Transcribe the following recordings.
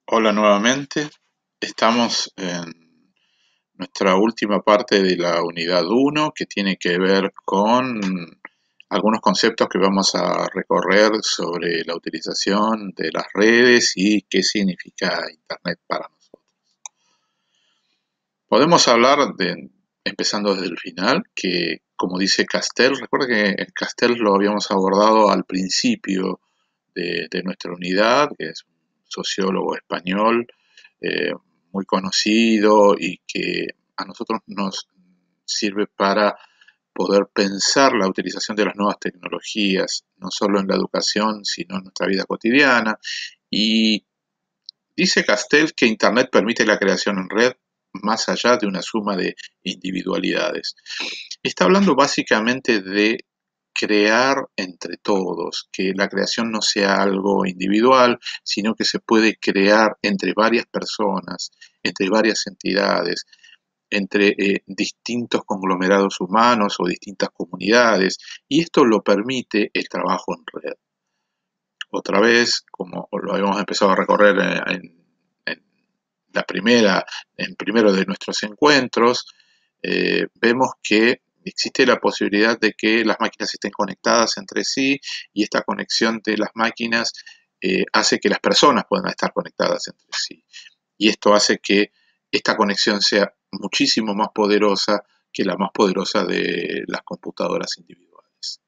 Hola nuevamente. Estamos en nuestra última parte de la unidad uno que tiene que ver con algunos conceptos que vamos a recorrer sobre la utilización de las redes y qué significa Internet para nosotros. Podemos hablar empezando desde el final, que como dice Castell, recuerda que Castell lo habíamos abordado al principio de nuestra unidad, que es un sociólogo español eh, muy conocido y que a nosotros nos sirve para poder pensar la utilización de las nuevas tecnologías, no solo en la educación, sino en nuestra vida cotidiana. Y dice Castell que Internet permite la creación en red más allá de una suma de individualidades. Está hablando básicamente de crear entre todos, que la creación no sea algo individual, sino que se puede crear entre varias personas, entre varias entidades, entre distintos conglomerados humanos o distintas comunidades, y esto lo permite el trabajo en red. Otra vez, como lo habíamos empezado a recorrer en la primera, en primero de nuestros encuentros, vemos que existe la posibilidad de que las máquinas estén conectadas entre sí y esta conexión de las máquinas hace que las personas puedan estar conectadas entre sí. Y esto hace que esta conexión sea muchísimo más poderosa que la más poderosa de las computadoras individuales.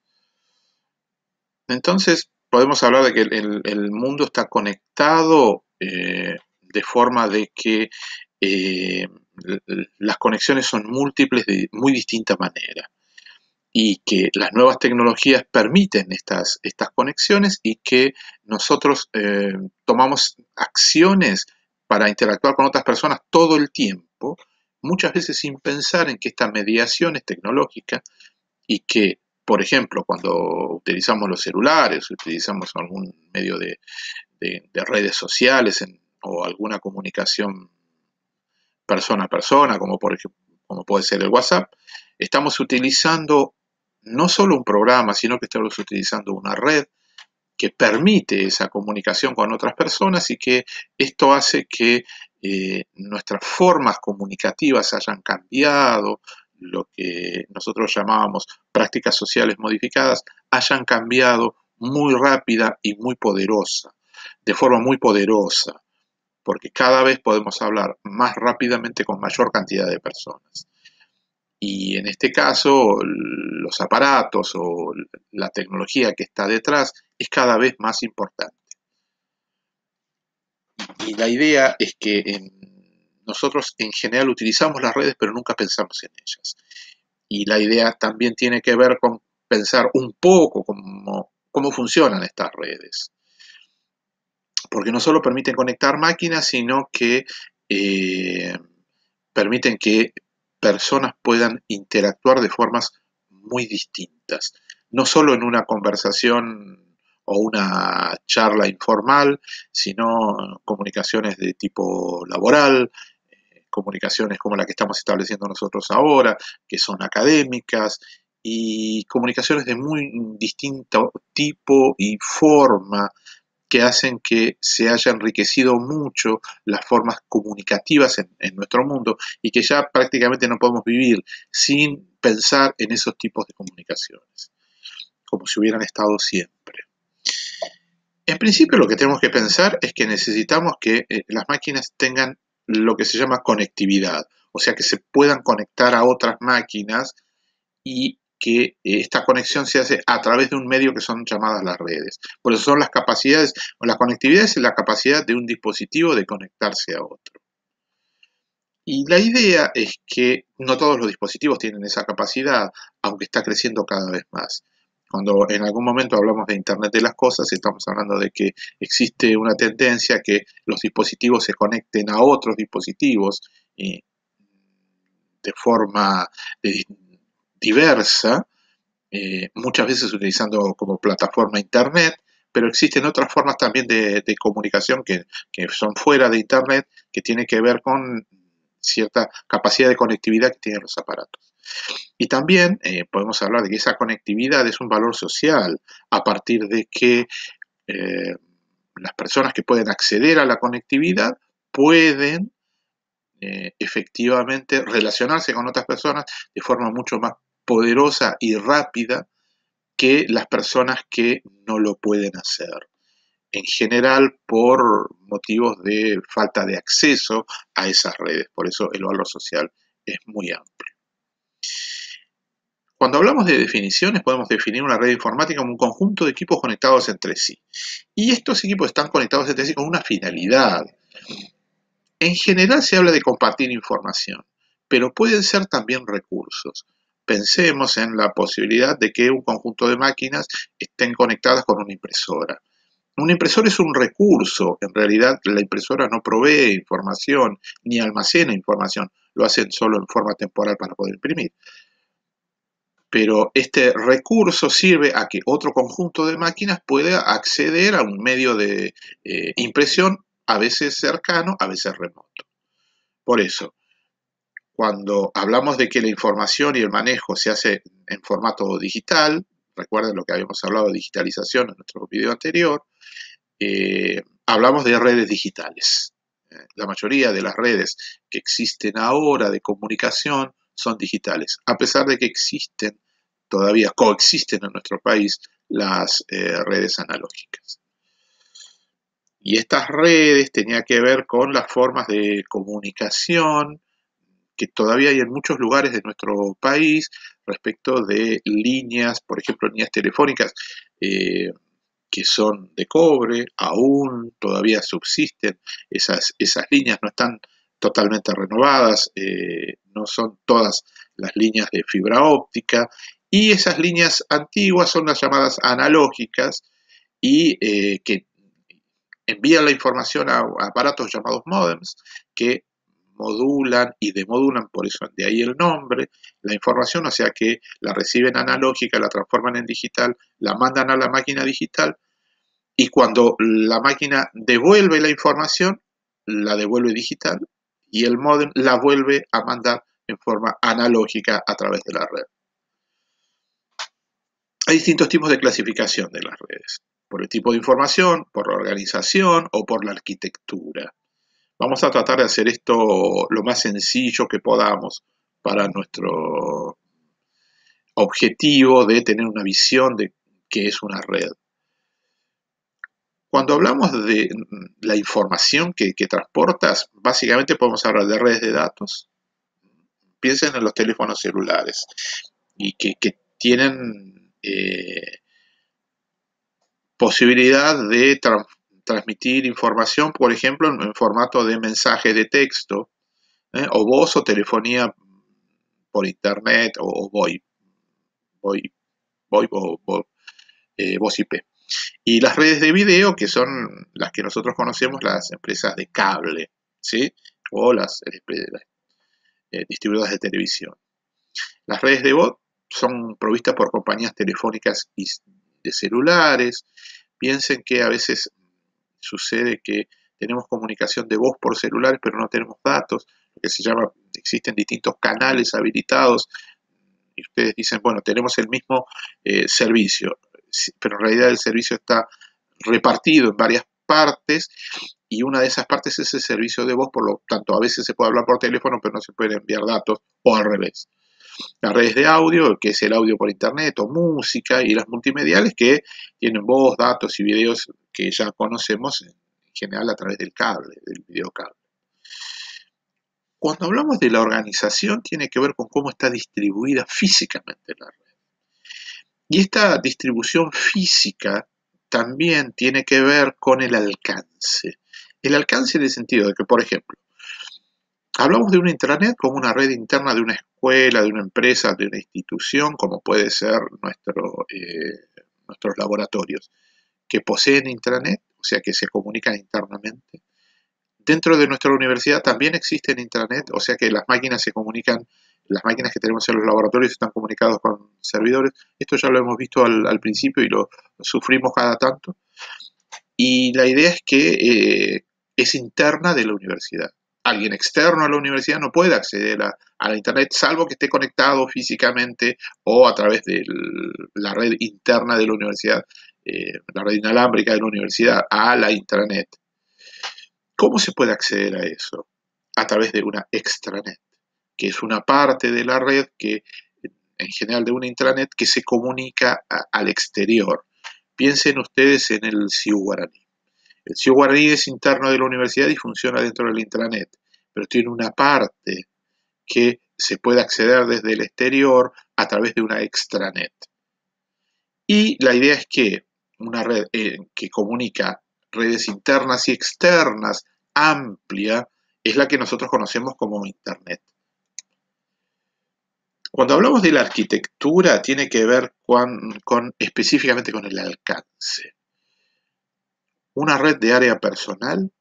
Entonces, podemos hablar de que el mundo está conectado de forma de que eh, las conexiones son múltiples de muy distinta manera y que las nuevas tecnologías permiten estas conexiones y que nosotros tomamos acciones para interactuar con otras personas todo el tiempo, muchas veces sin pensar en que esta mediación es tecnológica y que, por ejemplo, cuando utilizamos los celulares, utilizamos algún medio de redes sociales o alguna comunicación persona a persona, como, por ejemplo, como puede ser el WhatsApp, estamos utilizando no solo un programa, sino que estamos utilizando una red que permite esa comunicación con otras personas y que esto hace que nuestras formas comunicativas hayan cambiado, lo que nosotros llamábamos prácticas sociales modificadas, hayan cambiado muy rápida y muy poderosa, de forma muy poderosa, porque cada vez podemos hablar más rápidamente con mayor cantidad de personas. Y en este caso, los aparatos o la tecnología que está detrás es cada vez más importante. Y la idea es que nosotros en general utilizamos las redes, pero nunca pensamos en ellas. Y la idea también tiene que ver con pensar un poco cómo funcionan estas redes. Porque no solo permiten conectar máquinas, sino que eh, permiten que personas puedan interactuar de formas muy distintas. No solo en una conversación o una charla informal, sino comunicaciones de tipo laboral, comunicaciones como la que estamos estableciendo nosotros ahora, que son académicas, y comunicaciones de muy distinto tipo y forma que hacen que se haya enriquecido mucho las formas comunicativas en nuestro mundo y que ya prácticamente no podemos vivir sin pensar en esos tipos de comunicaciones, como si hubieran estado siempre. En principio lo que tenemos que pensar es que necesitamos que las máquinas tengan lo que se llama conectividad, o sea que se puedan conectar a otras máquinas y que esta conexión se hace a través de un medio que son llamadas las redes. Por eso son las capacidades, o la conectividad es la capacidad de un dispositivo de conectarse a otro. Y la idea es que no todos los dispositivos tienen esa capacidad, aunque está creciendo cada vez más. Cuando en algún momento hablamos de Internet de las cosas, estamos hablando de que existe una tendencia a que los dispositivos se conecten a otros dispositivos de forma diversa, muchas veces utilizando como plataforma Internet, pero existen otras formas también de comunicación que son fuera de Internet, que tienen que ver con cierta capacidad de conectividad que tienen los aparatos. Y también podemos hablar de que esa conectividad es un valor social a partir de que eh, las personas que pueden acceder a la conectividad pueden efectivamente relacionarse con otras personas de forma mucho más poderosa y rápida que las personas que no lo pueden hacer. En general por motivos de falta de acceso a esas redes. Por eso el valor social es muy amplio. Cuando hablamos de definiciones, podemos definir una red informática como un conjunto de equipos conectados entre sí. Y estos equipos están conectados entre sí con una finalidad. En general se habla de compartir información, pero pueden ser también recursos. Pensemos en la posibilidad de que un conjunto de máquinas estén conectadas con una impresora. Una impresora es un recurso, en realidad la impresora no provee información ni almacena información, lo hacen solo en forma temporal para poder imprimir. Pero este recurso sirve a que otro conjunto de máquinas pueda acceder a un medio de impresión, a veces cercano, a veces remoto. Por eso, cuando hablamos de que la información y el manejo se hace en formato digital, recuerden lo que habíamos hablado de digitalización en nuestro video anterior, hablamos de redes digitales. La mayoría de las redes que existen ahora de comunicación son digitales, a pesar de que existen, todavía coexisten en nuestro país las redes analógicas. Y estas redes tenían que ver con las formas de comunicación que todavía hay en muchos lugares de nuestro país respecto de líneas, por ejemplo, líneas telefónicas que son de cobre, aún todavía subsisten, esas líneas no están totalmente renovadas, no son todas las líneas de fibra óptica, y esas líneas antiguas son las llamadas analógicas y que envían la información a aparatos llamados modems que modulan y demodulan, por eso de ahí el nombre, la información, o sea que la reciben analógica, la transforman en digital, la mandan a la máquina digital y cuando la máquina devuelve la información, la devuelve digital y el módem la vuelve a mandar en forma analógica a través de la red. Hay distintos tipos de clasificación de las redes, por el tipo de información, por la organización o por la arquitectura. Vamos a tratar de hacer esto lo más sencillo que podamos para nuestro objetivo de tener una visión de qué es una red. Cuando hablamos de la información que transportas, básicamente podemos hablar de redes de datos. Piensen en los teléfonos celulares y que tienen posibilidad de transmitir información, por ejemplo, en formato de mensaje de texto, o voz o telefonía por internet o VoIP, voz IP. Y las redes de video, que son las que nosotros conocemos, las empresas de cable, ¿sí? O las distribuidoras de televisión. Las redes de voz son provistas por compañías telefónicas y de celulares. Piensen que a veces sucede que tenemos comunicación de voz por celulares, pero no tenemos datos, lo que se llama, existen distintos canales habilitados, y ustedes dicen, bueno, tenemos el mismo servicio, pero en realidad el servicio está repartido en varias partes, y una de esas partes es el servicio de voz, por lo tanto a veces se puede hablar por teléfono, pero no se pueden enviar datos, o al revés. Las redes de audio, que es el audio por internet o música, y las multimediales, que tienen voz, datos y videos que ya conocemos en general a través del cable, del videocable. Cuando hablamos de la organización, tiene que ver con cómo está distribuida físicamente la red. Y esta distribución física también tiene que ver con el alcance. El alcance en el sentido de que, por ejemplo, hablamos de una intranet como una red interna de una escuela, de una empresa, de una institución, como puede ser nuestros laboratorios, que poseen intranet, o sea que se comunican internamente. Dentro de nuestra universidad también existen intranet, o sea que las máquinas se comunican, las máquinas que tenemos en los laboratorios están comunicados con servidores. Esto ya lo hemos visto al principio y lo sufrimos cada tanto. Y la idea es que es interna de la universidad. Alguien externo a la universidad no puede acceder a la internet, salvo que esté conectado físicamente o a través de la red interna de la universidad la red inalámbrica de la universidad, a la intranet. ¿Cómo se puede acceder a eso? A través de una extranet, que es una parte de la red que, en general de una intranet, que se comunica al exterior. Piensen ustedes en el CIU Guaraní. El CIU Guaraní es interno de la universidad y funciona dentro de la intranet, pero tiene una parte que se puede acceder desde el exterior a través de una extranet. Y la idea es que una red que comunica redes internas y externas amplia es la que nosotros conocemos como Internet. Cuando hablamos de la arquitectura, tiene que ver específicamente con el alcance. Una red de área personal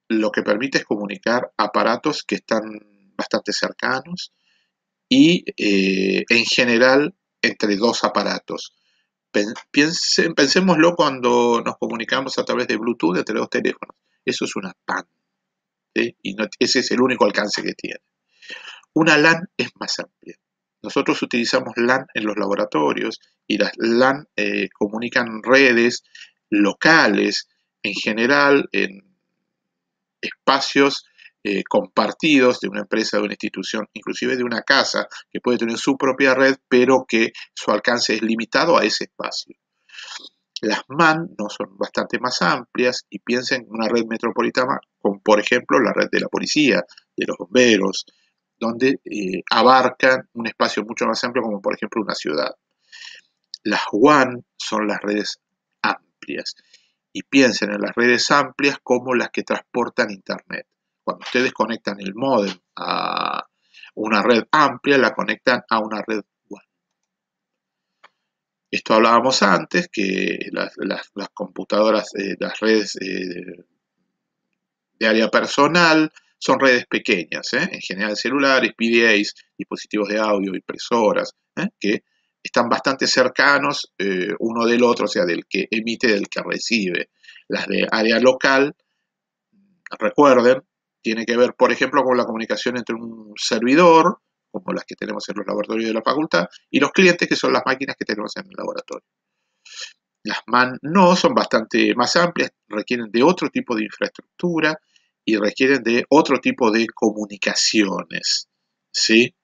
lo que permite es comunicar aparatos que están bastante cercanos y en general entre dos aparatos. Pensémoslo cuando nos comunicamos a través de Bluetooth entre dos teléfonos. Eso es una PAN, ¿sí? Y no, ese es el único alcance que tiene. Una LAN es más amplia. Nosotros utilizamos LAN en los laboratorios y las LAN comunican redes locales, en general en espacios compartidos de una empresa, de una institución, inclusive de una casa, que puede tener su propia red, pero que su alcance es limitado a ese espacio. Las MAN no son bastante más amplias y piensen en una red metropolitana, como por ejemplo la red de la policía, de los bomberos, donde abarcan un espacio mucho más amplio como por ejemplo una ciudad. Las WAN son las redes amplias y piensen en las redes amplias como las que transportan Internet. Cuando ustedes conectan el módem a una red amplia, la conectan a una red WAN. Esto hablábamos antes, que las computadoras, las redes de área personal son redes pequeñas, en general celulares, PDAs, dispositivos de audio, impresoras, que están bastante cercanos uno del otro, o sea, del que emite y del que recibe. Las de área local, recuerden, tiene que ver, por ejemplo, con la comunicación entre un servidor, como las que tenemos en los laboratorios de la facultad, y los clientes, que son las máquinas que tenemos en el laboratorio. Las MAN no, son bastante más amplias, requieren de otro tipo de infraestructura y requieren de otro tipo de comunicaciones, ¿sí?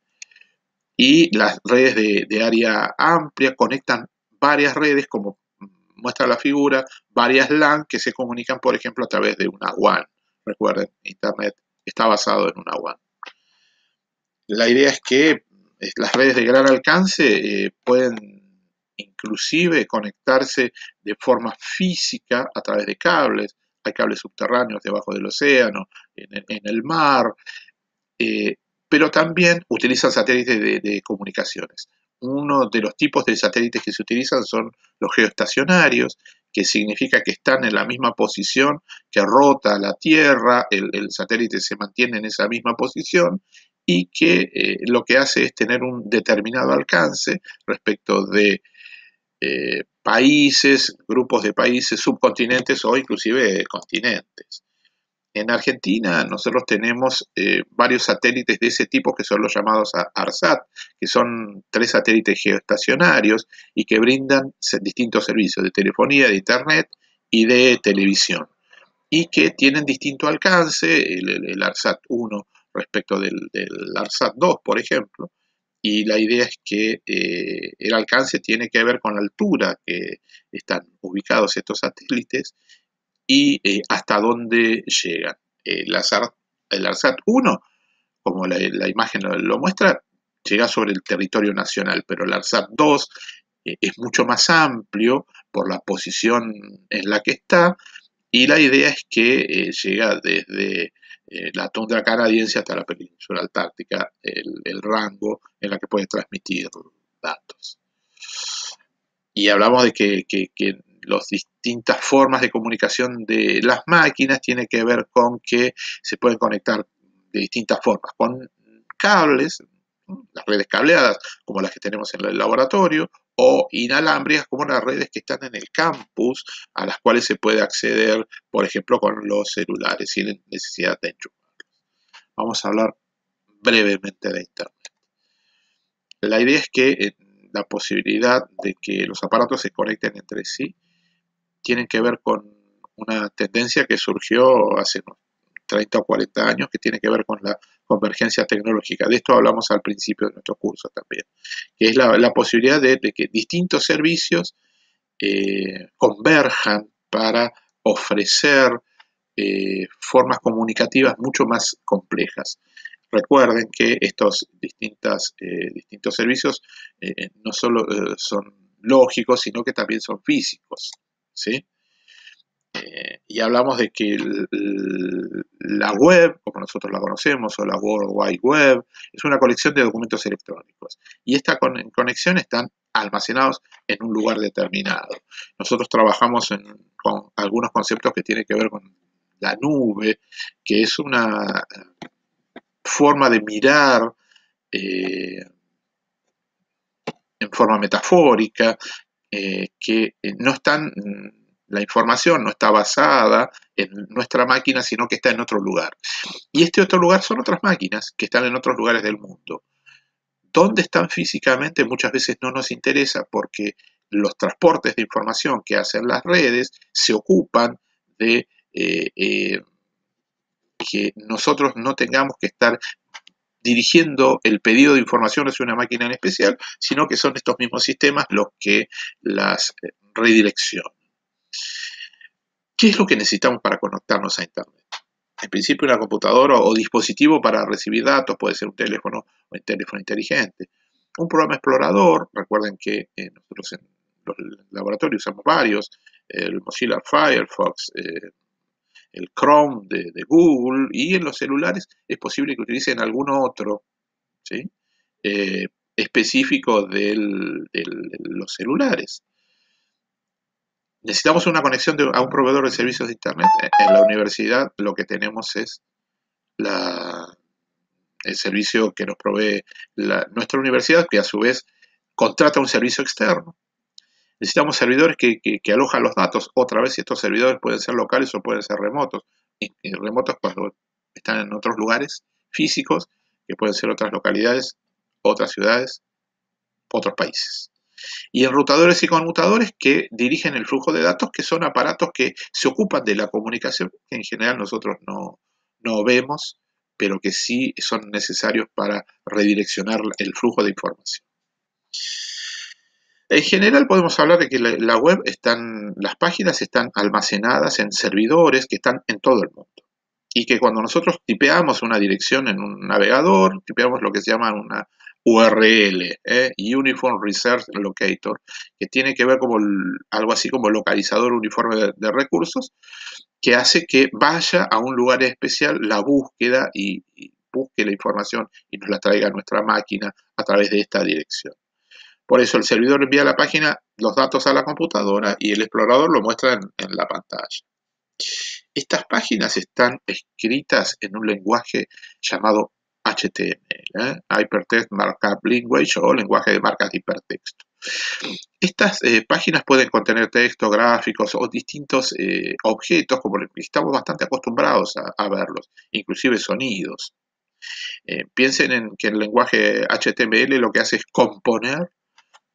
Y las redes de área amplia conectan varias redes, como muestra la figura, varias LAN que se comunican, por ejemplo, a través de una WAN. Recuerden, Internet está basado en una WAN. La idea es que las redes de gran alcance pueden inclusive conectarse de forma física a través de cables. Hay cables subterráneos debajo del océano, en el mar, eh, pero también utilizan satélites de comunicaciones. Uno de los tipos de satélites que se utilizan son los geoestacionarios, que significa que están en la misma posición que rota la Tierra, el satélite se mantiene en esa misma posición y que lo que hace es tener un determinado alcance respecto de países, grupos de países, subcontinentes o inclusive continentes. En Argentina nosotros tenemos varios satélites de ese tipo que son los llamados ARSAT, que son 3 satélites geoestacionarios y que brindan distintos servicios de telefonía, de internet y de televisión, y que tienen distinto alcance, el ARSAT 1 respecto del ARSAT 2, por ejemplo, y la idea es que el alcance tiene que ver con la altura que están ubicados estos satélites y hasta dónde llegan. El ARSAT 1, como la imagen lo muestra, llega sobre el territorio nacional, pero el ARSAT 2 es mucho más amplio por la posición en la que está, y la idea es que llega desde la tundra canadiense hasta la península antártica, el rango en la que puede transmitir datos. Y hablamos de que las distintas formas de comunicación de las máquinas tiene que ver con que se pueden conectar de distintas formas, con cables, las redes cableadas como las que tenemos en el laboratorio, o inalámbricas como las redes que están en el campus, a las cuales se puede acceder, por ejemplo, con los celulares sin necesidad de enchufarlos. Vamos a hablar brevemente de Internet. La idea es que la posibilidad de que los aparatos se conecten entre sí tienen que ver con una tendencia que surgió hace unos 30 o 40 años, que tiene que ver con la convergencia tecnológica. De esto hablamos al principio de nuestro curso también, que es la posibilidad de que distintos servicios converjan para ofrecer formas comunicativas mucho más complejas. Recuerden que estos distintos servicios no solo son lógicos, sino que también son físicos, ¿sí? Y hablamos de que la web, como nosotros la conocemos, o la World Wide Web, es una colección de documentos electrónicos. Y esta conexión están almacenados en un lugar determinado. Nosotros trabajamos con algunos conceptos que tienen que ver con la nube, que es una forma de mirar en forma metafórica, que no están, la información no está basada en nuestra máquina, sino que está en otro lugar. Y este otro lugar son otras máquinas que están en otros lugares del mundo. ¿Dónde están físicamente? Muchas veces no nos interesa, porque los transportes de información que hacen las redes se ocupan de que nosotros no tengamos que estar dirigiendo el pedido de información hacia una máquina en especial, sino que son estos mismos sistemas los que las redireccionan. ¿Qué es lo que necesitamos para conectarnos a Internet? En principio, una computadora o dispositivo para recibir datos, puede ser un teléfono o un teléfono inteligente. Un programa explorador, recuerden que nosotros en los laboratorios usamos varios, el Mozilla Firefox, el Chrome de Google, y en los celulares es posible que utilicen algún otro, ¿sí? Específico de los celulares. Necesitamos una conexión a un proveedor de servicios de Internet. En la universidad lo que tenemos es el servicio que nos provee nuestra universidad, que a su vez contrata un servicio externo. Necesitamos servidores que alojan los datos. Otra vez, estos servidores pueden ser locales o pueden ser remotos. Y remotos cuando están en otros lugares físicos, que pueden ser otras localidades, otras ciudades, otros países. Y enrutadores y conmutadores que dirigen el flujo de datos, que son aparatos que se ocupan de la comunicación, que en general nosotros no vemos, pero que sí son necesarios para redireccionar el flujo de información. En general podemos hablar de que la web las páginas están almacenadas en servidores que están en todo el mundo. Y que cuando nosotros tipeamos una dirección en un navegador, tipeamos lo que se llama una URL, Uniform Resource Locator, que tiene que ver como algo así como localizador uniforme de recursos, que hace que vaya a un lugar especial la búsqueda y busque la información y nos la traiga a nuestra máquina a través de esta dirección. Por eso el servidor envía a la página los datos a la computadora y el explorador lo muestra en la pantalla. Estas páginas están escritas en un lenguaje llamado HTML, Hypertext Markup Language, o lenguaje de marcas de hipertexto. Estas páginas pueden contener texto, gráficos o distintos objetos, como estamos bastante acostumbrados a verlos, inclusive sonidos. Piensen en que el lenguaje HTML lo que hace es componer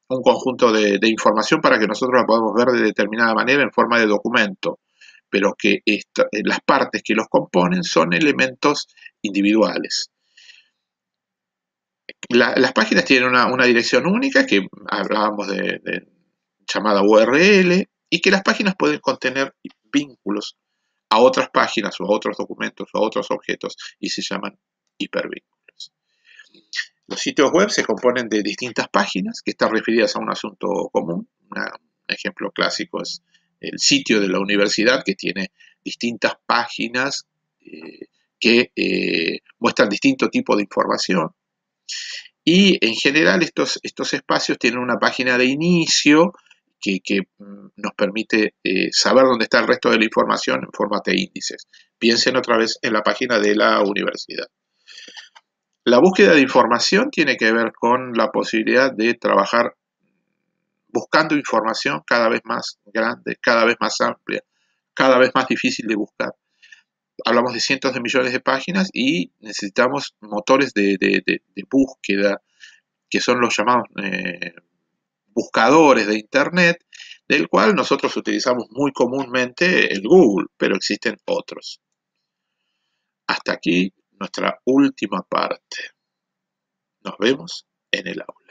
un conjunto de información para que nosotros la podamos ver de determinada manera en forma de documento, pero que las partes que los componen son elementos individuales. Las páginas tienen una dirección única, que hablábamos de llamada URL, y que las páginas pueden contener vínculos a otras páginas o a otros documentos o a otros objetos, y se llaman hipervínculos. Los sitios web se componen de distintas páginas que están referidas a un asunto común. Un ejemplo clásico es el sitio de la universidad, que tiene distintas páginas que muestran distinto tipo de información. Y en general estos espacios tienen una página de inicio que nos permite saber dónde está el resto de la información en formato de índices. Piensen otra vez en la página de la universidad. La búsqueda de información tiene que ver con la posibilidad de trabajar buscando información cada vez más grande, cada vez más amplia, cada vez más difícil de buscar. Hablamos de cientos de millones de páginas y necesitamos motores de búsqueda, que son los llamados buscadores de Internet, del cual nosotros utilizamos muy comúnmente el Google, pero existen otros. Hasta aquí nuestra última parte. Nos vemos en el aula.